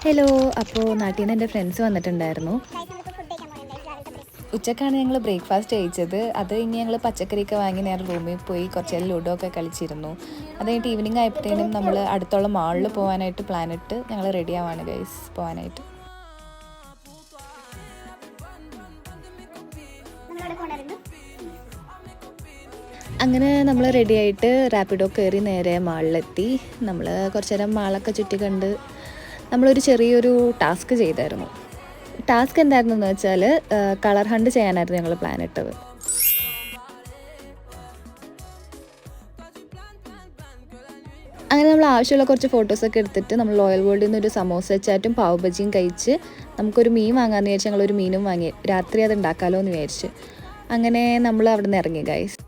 Hello. അപ്പോൾ നാട്ടിൽ നിന്ന് എൻ്റെ ഫ്രണ്ട്സ് വന്നിട്ടുണ്ടായിരുന്നു. ഉച്ചക്കാണ് ഞങ്ങൾ ബ്രേക്ക്ഫാസ്റ്റ് കഴിച്ചത്. അത് കഴിഞ്ഞ് ഞങ്ങൾ പച്ചക്കറിയൊക്കെ വാങ്ങി നേരെ റൂമിൽ പോയി കുറച്ച് നേരം ലുഡോ ഒക്കെ കളിച്ചിരുന്നു. അത് കഴിഞ്ഞിട്ട് ഈവനിങ് ആയപ്പോഴത്തേനും നമ്മൾ അടുത്തുള്ള മാളിൽ പോകാനായിട്ട് പ്ലാനിട്ട് ഞങ്ങൾ റെഡി ആവാണ് ഗൈസ് പോകാനായിട്ട്. അങ്ങനെ നമ്മൾ റെഡി ആയിട്ട് റാപ്പിഡോ കയറി നേരെ മാളിലെത്തി. നമ്മൾ കുറച്ച് നേരം മാളൊക്കെ ചുറ്റി കണ്ട് നമ്മളൊരു ചെറിയൊരു ടാസ്ക് ചെയ്തായിരുന്നു. ടാസ്ക് എന്തായിരുന്നു എന്ന് വെച്ചാൽ കളർ ഹണ്ട് ചെയ്യാനായിരുന്നു ഞങ്ങൾ പ്ലാൻ ഇട്ടത്. അങ്ങനെ നമ്മൾ ആവശ്യമുള്ള കുറച്ച് ഫോട്ടോസൊക്കെ എടുത്തിട്ട് നമ്മൾ റോയൽ വേൾഡിൽ നിന്ന് ഒരു സമോസ ചാറ്റും പാവ് ബജിയും കഴിച്ച് നമുക്കൊരു മീൻ വാങ്ങാമെന്ന് വിചാരിച്ച് ഞങ്ങളൊരു മീനും വാങ്ങി. രാത്രി അത് ഉണ്ടാക്കാമല്ലോ എന്ന് വിചാരിച്ച് അങ്ങനെ നമ്മൾ അവിടെ നിന്ന് ഇറങ്ങി ഗൈസ്.